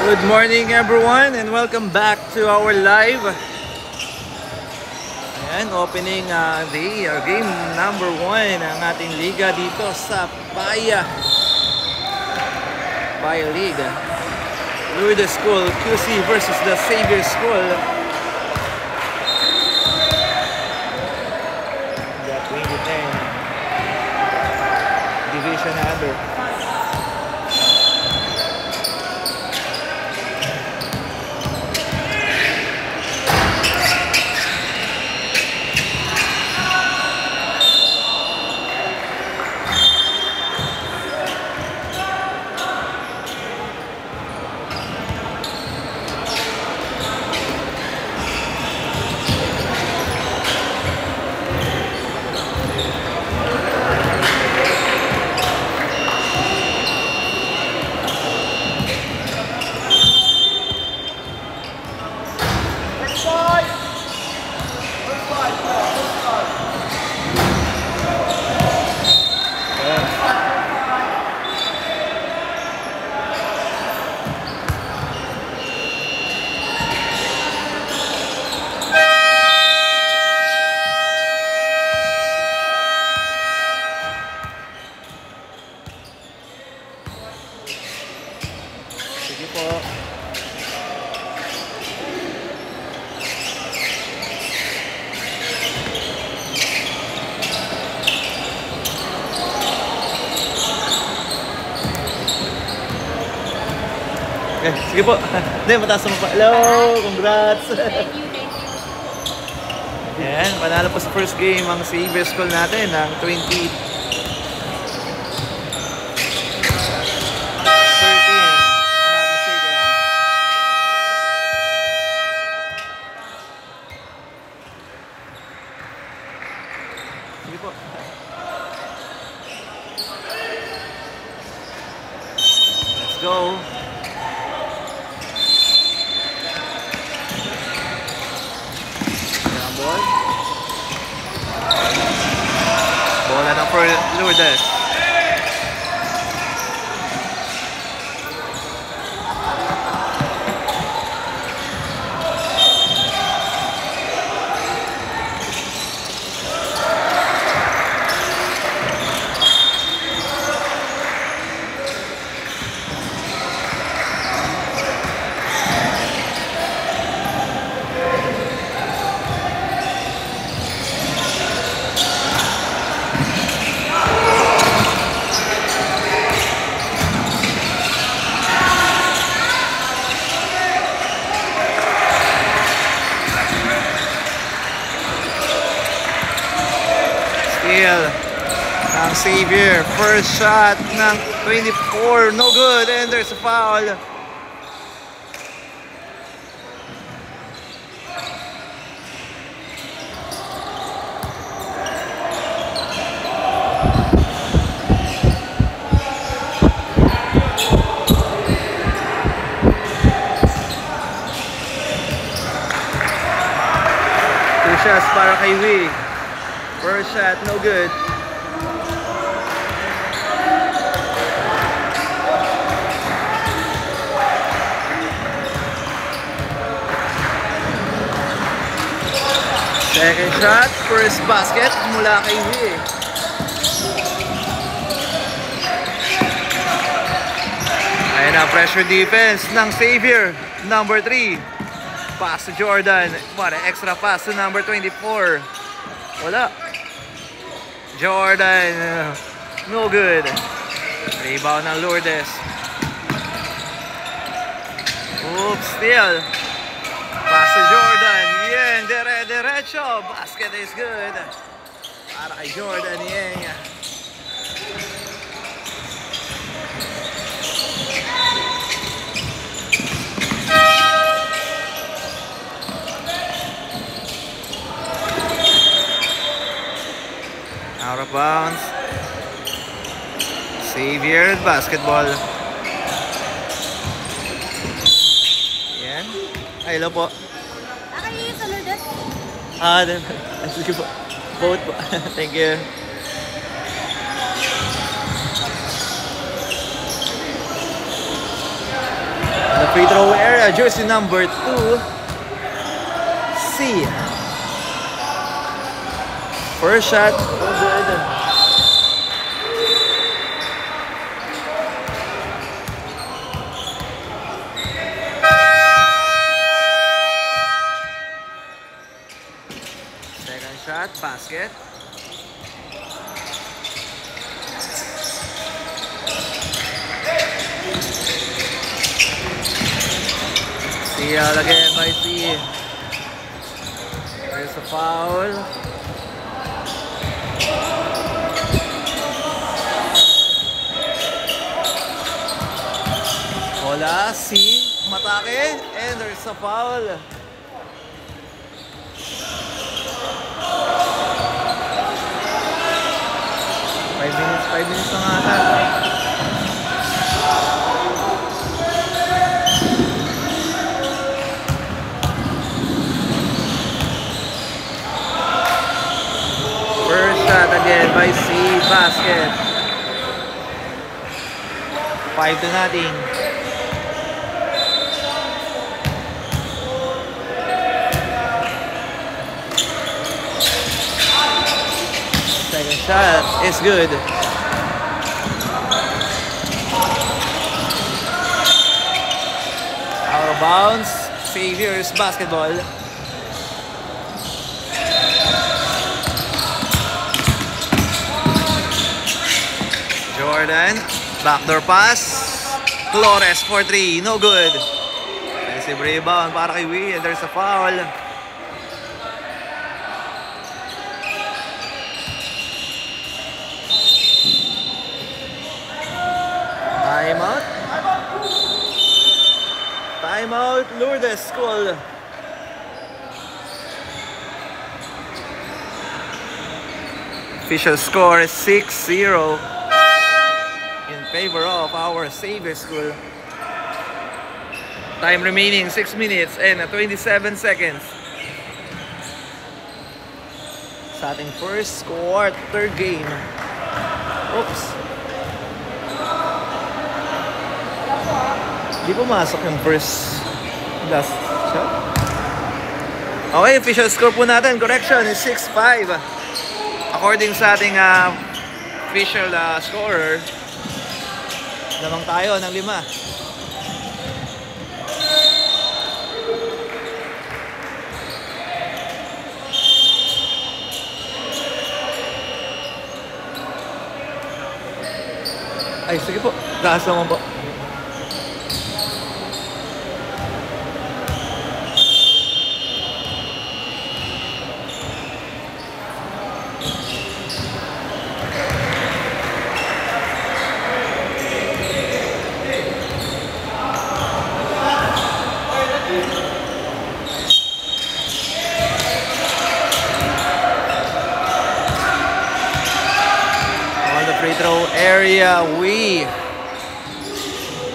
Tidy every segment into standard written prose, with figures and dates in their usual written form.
Good morning everyone and welcome back to our live. Ayan, opening day, game number 1 ng ating liga dito sa Paya League. Lourdes School QC versus the Xavier School. The 2010 Division Under. Sige po. Okay, sige po. Hindi, mataas mo pa. Hello! Congrats! Thank you. Yan, panalo po sa first game ang Xavier School natin ng 2013. Sige po. Let's go. Yan, ball. Bola na for Lourdes. Ang Xavier, first shot ng 24, no good, and there's a foul. Two shots para kay Wee. First shot, no good. Second shot, first basket mula kay Wee. Ayan na, pressure defense ng Xavier, number 3. Pass to Jordan. What an extra pass to number 24. Wala. Jordan, no good. Rebound ng Lourdes. Oops, steal. Pass to Jordan. Yang, derecho. Basket is good. Para kay Jordan, Yang. Out of bounds. Xavier basketball. Yan. Ay, hello po. Nakalilis sa Lourdes? Sige po. Both po. Thank you. The free throw area, jersey number 2, C. First shot, no good. Second shot, basket. Steal again by C. There's a foul. Bola, C, matake, and there's a foul. Five minutes na nga ata. First shot again by C, basket. 5-0. Second shot is good. Out of bounds. Xavier's basketball. Jordan, backdoor pass. Flores for 3, no good. Defensive rebound para kay Wee, and there's a foul. Timeout. Timeout, Lourdes School. Official score is 6-0 in favor of our Xavier School. Time remaining 6 minutes and 27 seconds. Sa ating first quarter game. Oops. Di pumasok yung first last shot. Okay, official score po natin. Correction is 6-5. According sa ating official scorer, lamang tayo ng 5. Ay, sige po. Taas naman po. Free throw area, we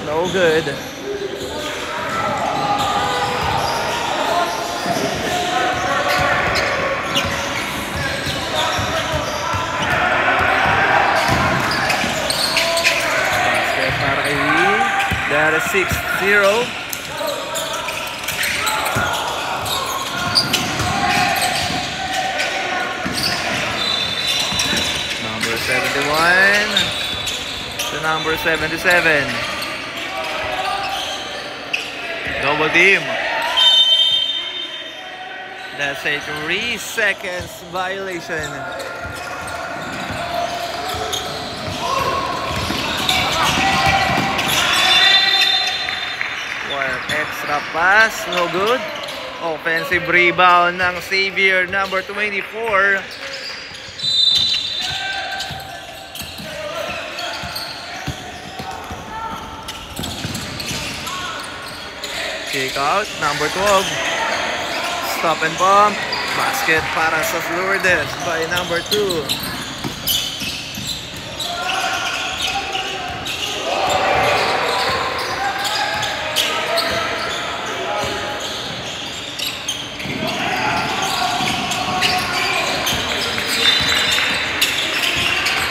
no good. Basket para kay Wee. That is 6-0. Number 71 to number 77. Double team. That's a 3 seconds violation. One extra pass, no good. Offensive rebound ng Xavier, number 24. Kick out, number 12. Stop and pump. Basket para sa Lourdes by number 2.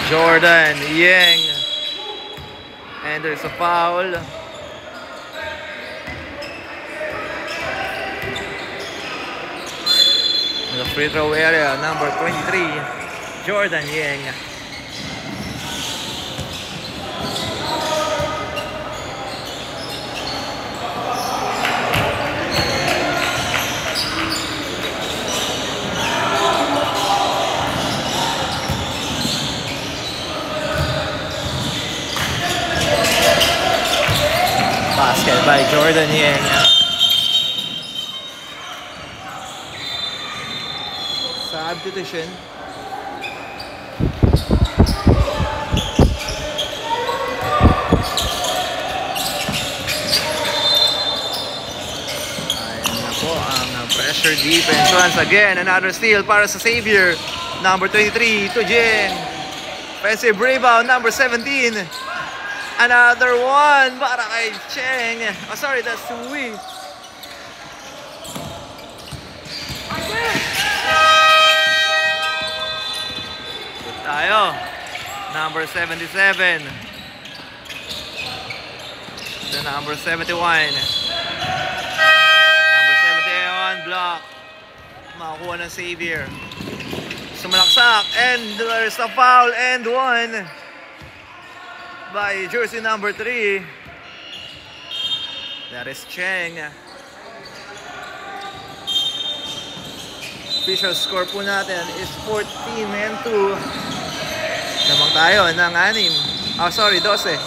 Jordan Yang. And there's a foul. free throw area, number 23, Jordan Yeng. Basket by Jordan Yeng. Substitution. Pressure defense once again. Another steal para sa Xavier. Number 23 to Jin. Offensive rebound, number 17. Another one para kay Cheng. Oh, sorry, that's Wee. Good tayo. Number 77. The number 71. Number 71 block. Makakuha ng Xavier. Sumalaksak. And there's a foul and one by jersey number 3. That is Cheng. Official score po natin is 14-2. Lamang tayo ng 6. Oh, sorry, 12.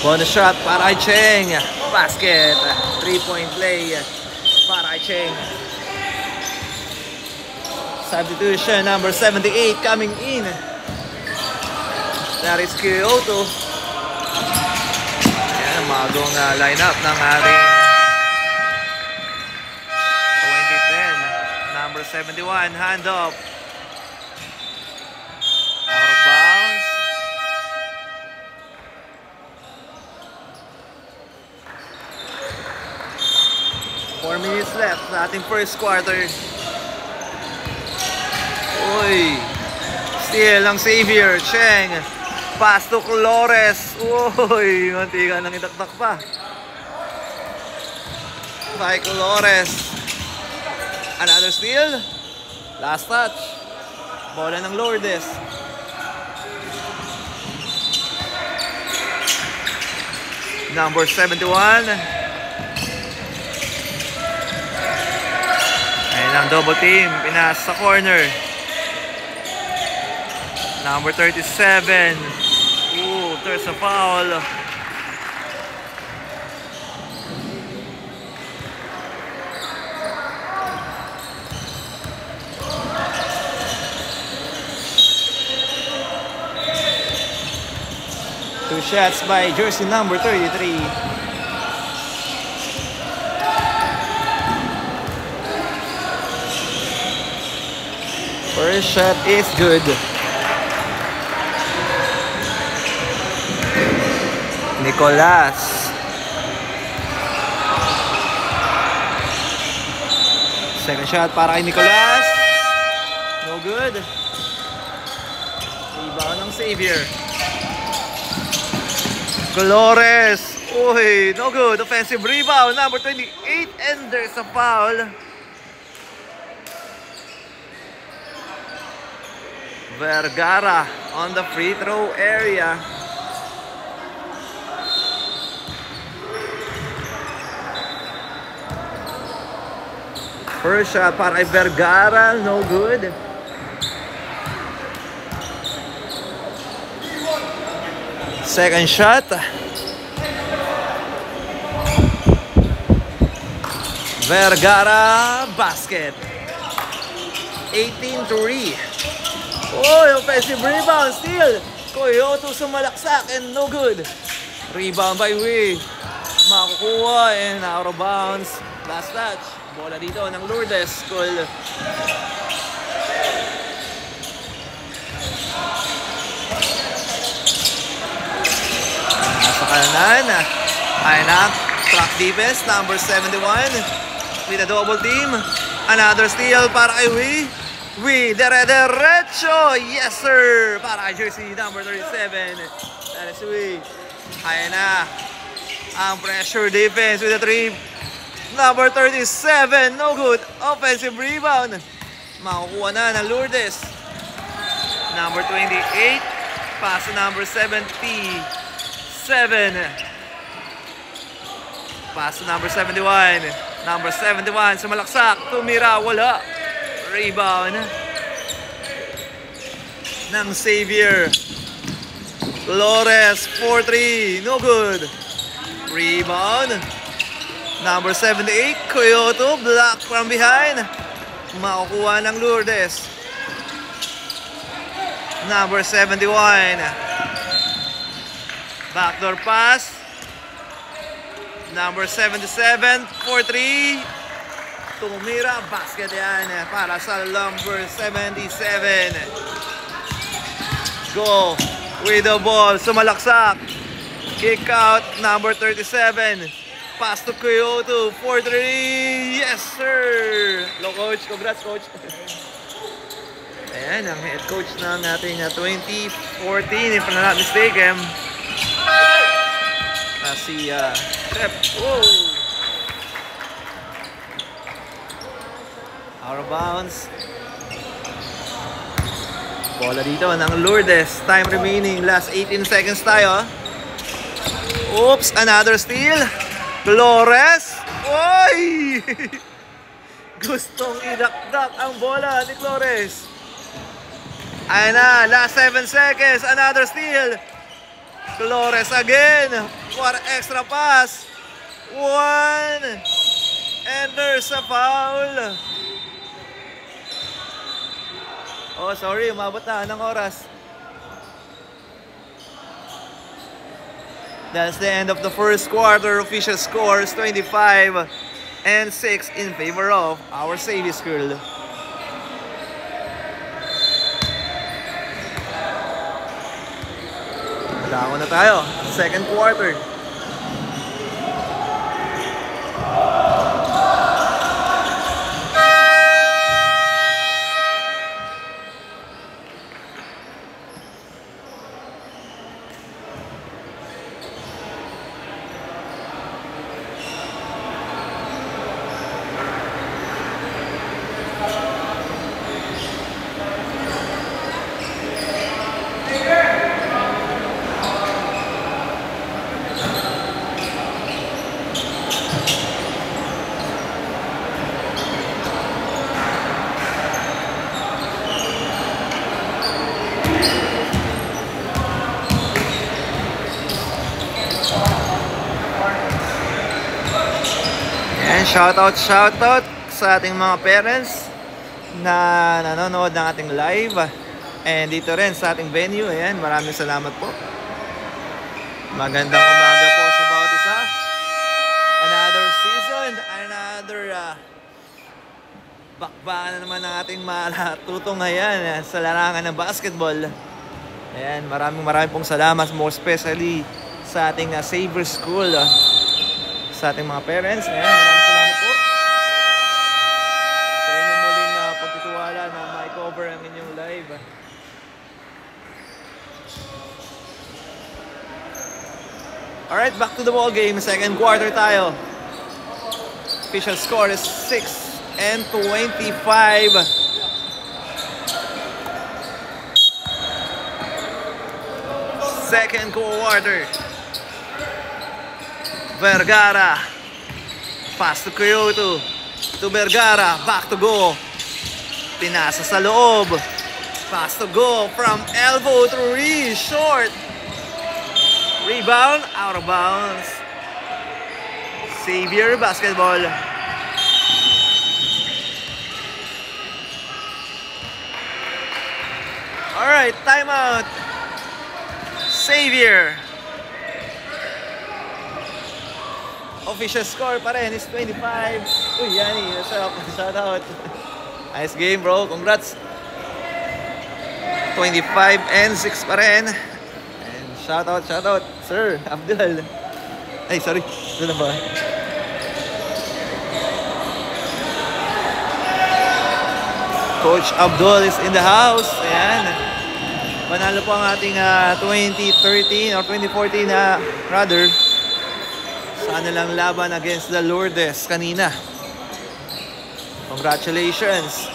Bonus shot para kay Cheng. Basket. 3-point play para kay Cheng. Substitution number 78 coming in. That is Kyoto. Ayan, magong lineup ng ating 2010. Number 71, hand off. Out of bounds. Four minutes left sa ating first quarter. Uy! Steal ang Xavier. Cheng. Pass to Flores. Uy! Munti ka nang itaktak pa. By Flores. Another steal. Last touch. Bola ng Lourdes. Number 71. Ayan ang double team. Pinas sa corner. Number 37. Ooh, there's a foul. Two shots by jersey number 33. First shot is good. Nicolas. Second shot para kay Nicolas. No good. Rebound ng Xavier. Flores. Uy, no good. Offensive rebound. Number 28. And there's a foul. Vergara on the free throw area. First shot para kay Vergara, no good. Second shot. Vergara, basket. 18-3. Oh, offensive rebound, steal. Kyoto sumalaksak and no good. Rebound by Wee. Makukuha and out of bounds. Last touch. Bola dito ng Lourdes School. Nasa kanan. Ayun na. Track defense, number 71. With a double team. Another steal para kay Wee. with derecho. Yes, sir. Para jersey number 37. That is we. Kaya na ang pressure defense with the 3. Number 37. No good. Offensive rebound. Makukuha na ng Lourdes. Number 28. Pass to number 77. Pass to number 71. Number 71 sumalaksak. Tumira. Wala. Rebound ng Xavier. Flores, 4-3. No good. Rebound. Number 78, Kyoto. Block from behind. Makukuha ng Lourdes. Number 71. Backdoor pass. Number 77, 4-3. Tumira, basket yan para sa number 77. Go with the ball, sumalaksak. Kick out, number 37. Pass to Kyoto, 4-3. Yes, sir! Hello, coach. Congrats, coach. Ayan, ang head coach ng ating 2014, if I'm not mistaken. Si Chef. Whoa! Out of bounds. Bola dito ng Lourdes. Time remaining. Last 18 seconds tayo. Oops! Another steal. Flores. Oy! Gustong idakdak ang bola ni Flores. Ayan na. Last 7 seconds. Another steal. Flores again. What extra pass. One. And there's a foul. Oh, sorry, umabot na ng oras. That's the end of the first quarter. Official scores 25-6 in favor of our Xavier School. Dako na tayo. Second quarter. Shoutout sa ating mga parents na nanonood ng ating live and dito rin sa ating venue. Ayan, maraming salamat po. Magandang umaga po sa bawat isa. Another season, another bakbakan na naman ng ating malatutong ngayon sa larangan ng basketball. Ayan, maraming pong salamat, more especially sa ating Xavier School, sa ating mga parents. Ayan, maraming salamat po sa inyong muling pagtitiwala na ma-cover ang inyong live. Alright, back to the ball game. Second quarter tayo. Official score is 6-25. Second quarter. Vergara. Pass to Kyoto. To Vergara. Back to go. Pinasa sa loob. Pass to go from elbow to reach. Short. Rebound. Out of bounds. Xavier basketball. Alright, timeout. Xavier. Official score pa rin is 25. Uy, Yanni, shout out. Nice game, bro. Congrats. 25-6 pa rin. And shout out, Sir Abdul. Ay, sorry. Ito na ba? Coach Abdul is in the house. Ayan. Panalo po ang ating 2013 or 2014 rather. Sa kanilang laban against the Lourdes kanina. Congratulations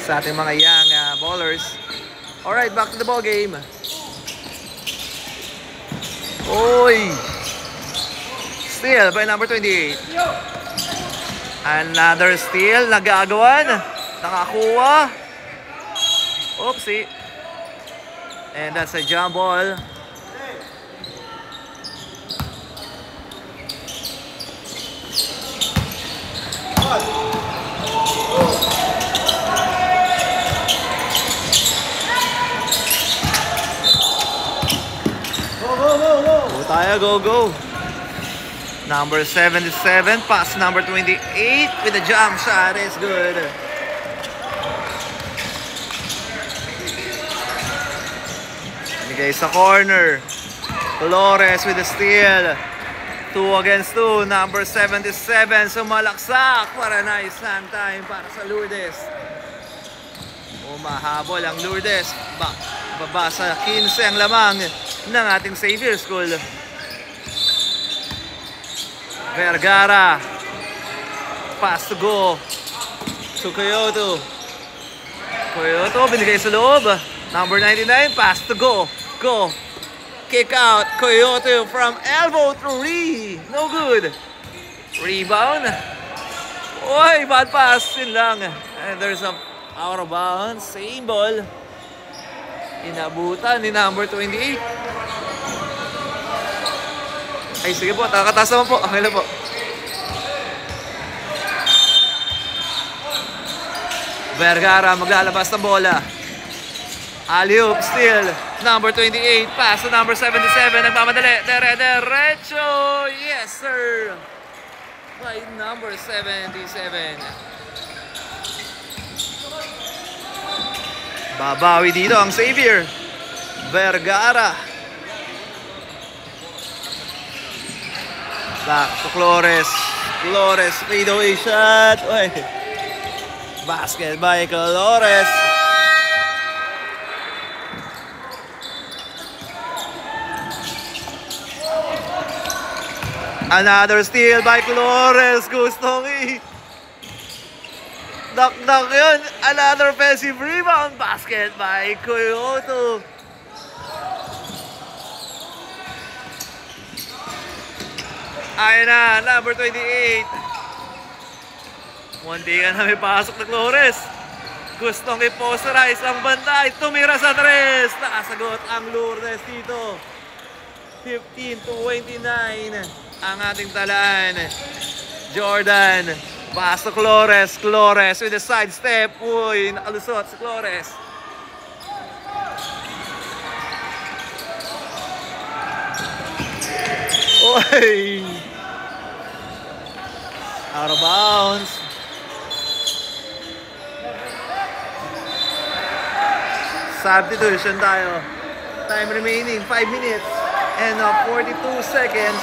sa ating mga young ballers. Alright, back to the ball game. Oy! Steal by number 28. Another steal. Nagagawan. Nakakuha. Oopsie. And that's a jump ball. Go tayo, go. Number 77, pass number 28 with a jump shot. It's good. Bigay sa corner. Flores with a steal. 2 against 2. Number 77, sumalaksak para nice hand time para sa Lourdes. Umahabol ang Lourdes. Baba sa 15 ang lamang ng ating Xavier School. Vergara. Pass to go. To Coyoto. Coyoto, binigay sa loob. Number 99, pass to go. Go. Kick out. Coyoto from elbow to Ree. No good. Rebound. Oy, bad pass. Yun lang. And there's a out of bounds. Same ball. Inabutan ni number 28. Ay, sige po. Takataas naman po. Okay lang po. Vergara maglalabas ng bola. Alley-oop, steal. Number 28, pass to number 77. Nagmamadali. Derecho. Yes, sir. By number 77. Babawi dito ang Xavier. Vergara. Back to Flores. Flores, fadeaway shot. Oy. Basket by Flores. Another steal by Flores. Gustong dakdak yun. Another offensive rebound. Basket by Coyoto. Ayun na, number 28. Muntikan na may pasok na Flores. Gustong i-posterize ang banda. Tumira sa tres. Nakasagot ang Lourdes dito. 15-29 ang ating talaan. Jordan. Pass to Flores. Flores with a side step. Uy, nakalusot si Flores. Uy. Out of bounds. Substitution tayo. Time remaining 5 minutes and 42 seconds.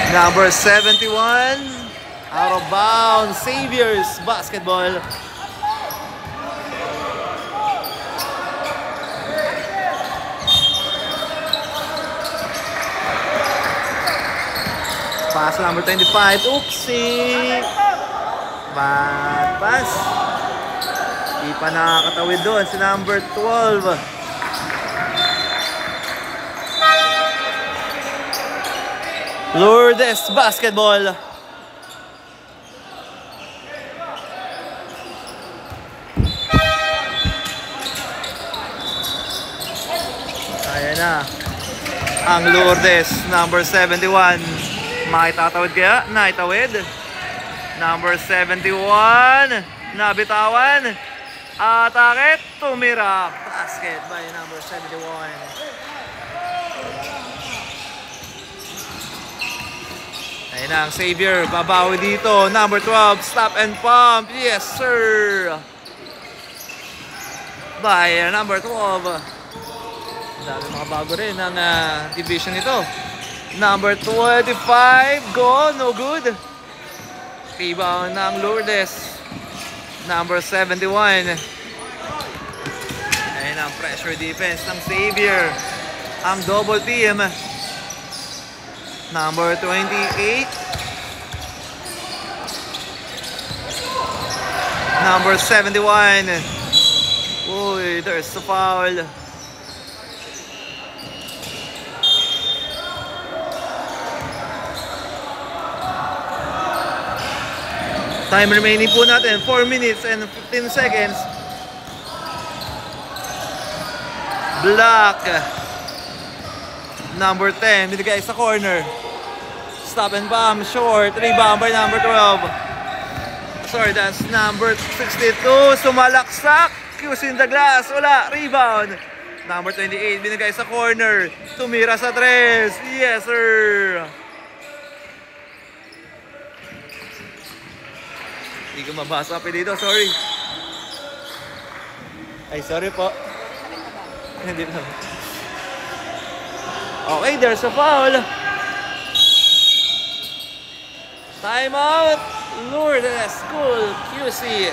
Number 71 out of bounds. Xavier's basketball. Pass number 25. Oopsie. Bad pass. Di pa nakakatawid doon si number 12. Lourdes basketball. Ayan na. Ang Lourdes, number 71. Maitatawid kaya? Naitawid. Number 71. Nabitawan. Atake. Tumira. Basket by number 71. Ayun na ang Xavier, babawi dito. Number 12, stop and pump. Yes, sir. By number 12. Dami mga bago rin ang division nito. Number 25, go, no good. Rebound ng Lourdes. Number 71. Ayan ang pressure defense ng Xavier. Ang double team. Number 28. Number 71. Uy, there's a foul. Time remaining po natin, 4 minutes and 15 seconds. Block. Number 10, binigay sa corner. Stop and bomb, short. Rebound by number 12. Sorry, that's number 62. Sumalaksak. QC in the glass. Wala. Rebound. Number 28, binigay sa corner. Tumira sa 3. Yes, sir. Hindi ko mabasa pa dito, sorry. Ay, sorry po. Hindi na. Okay, there's a foul. Timeout. Lourdes School QC.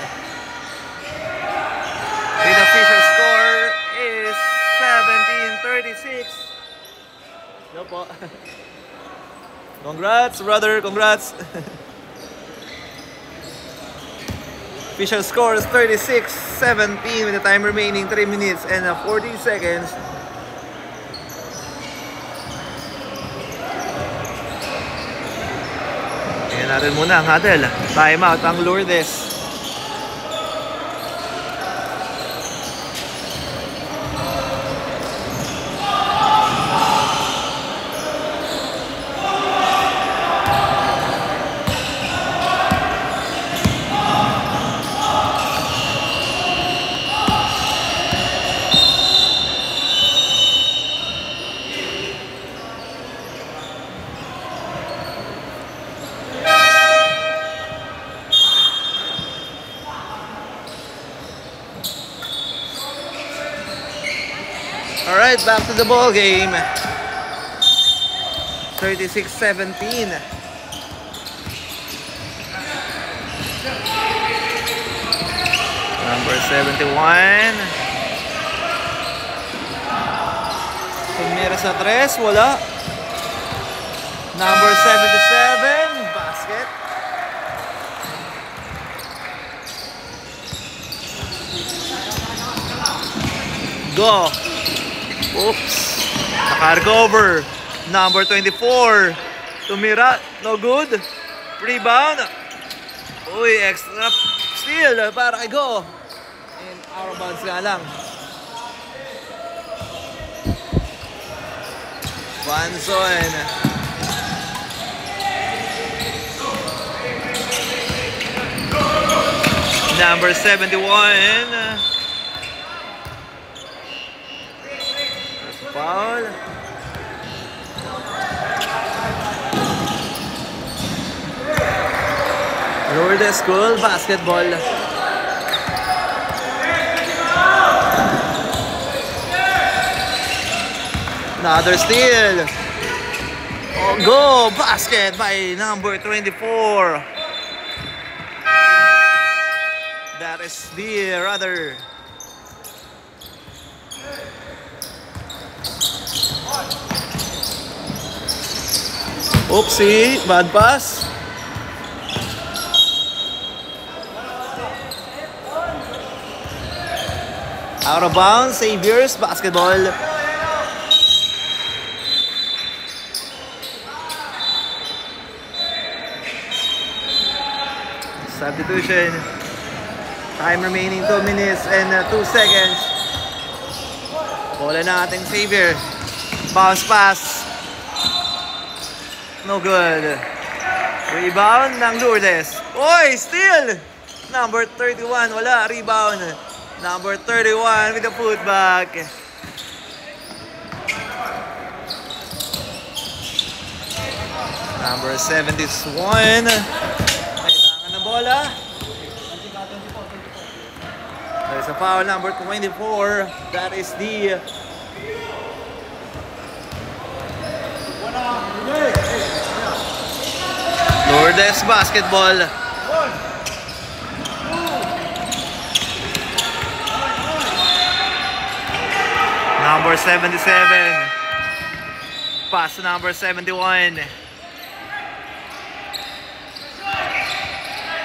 The official score is 17-36. No po. Congrats, brother. Congrats. Official score is 36-17 with the time remaining 3 minutes and 40 seconds. Tingnan natin muna ang huddle. Time out ang Lourdes. Alright, back to the ball game. 36-17. Number 71. Tumira sa 3, wala. Number 77, basket. Go. Oops. Naka-recover. Number 24. Tumira. No good. Rebound. Uy, extra steal para kay Go. And out of bounds nga lang. Vanson. Number 71. Foul. Lourdes School basketball. Another steal. Oh, go basket by number 24. That is the rather. Oopsie, bad pass. Out of bounds, Xavier's basketball. Substitution. Time remaining 2 minutes and 2 seconds. Bola na ating Xavier. Bounce pass. No good. Rebound ng Lourdes. Oy, steal! Number 31, wala. Rebound. Number 31 with the putback. Number 71. Kailangan na bola. There's a foul, number 24. That is the Lourdes basketball. Number 77. Pass to number 71.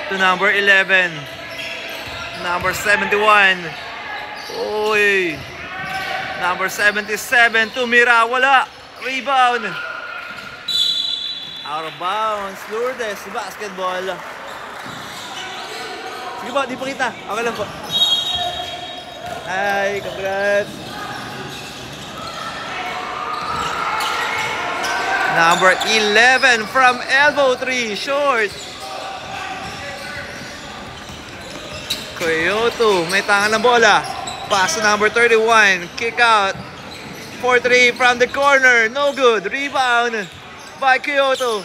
To number 11. Number 71. Oy. Number 77. Tumira. Wala. Rebound. Out of bounds. Lourdes basketball. Sige po, di pa kita. Okay lang po. Hi, congrats. Number 11 from elbow 3, short. Kyoto, may tangan ng bola. Pass to number 31, kick out. 4-3 from the corner, no good. Rebound by Kyoto.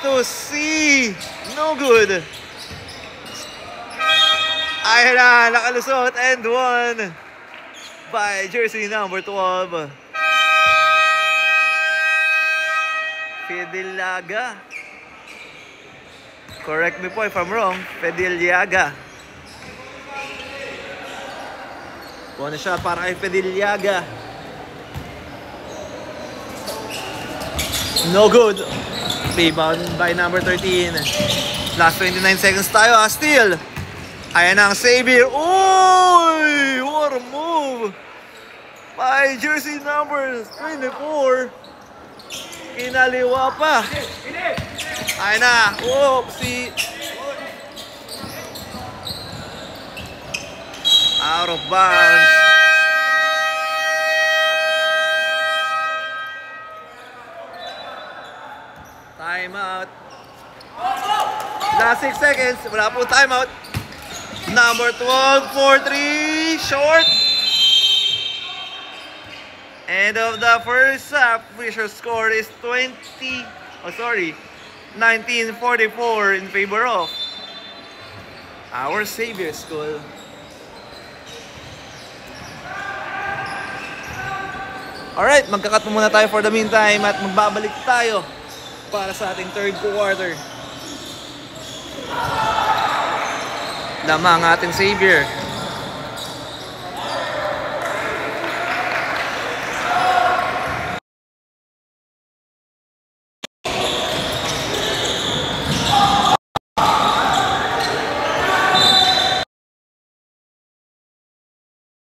To C, no good. Ayan na, nakalusot and one by jersey number 12. Fideliaga. Correct me po if I'm wrong. Fideliaga. Bonus shot para kay Fideliaga. No good. Rebound by number 13. Last 29 seconds tayo. Steal. Ayan ang Xavier. Uy! What a move by jersey number 24. Kinaliwa pa. Ayan na. Whoopsie. Out of bounds. Timeout. Last 6 seconds. Wala po timeout. Number 12, 4-3. Short. End of the first half. Fisher score is 1944 in favor of our Xavier School. Alright, magkakat muna tayo for the meantime at magbabalik tayo para sa ating third quarter. Lamang ating Xavier.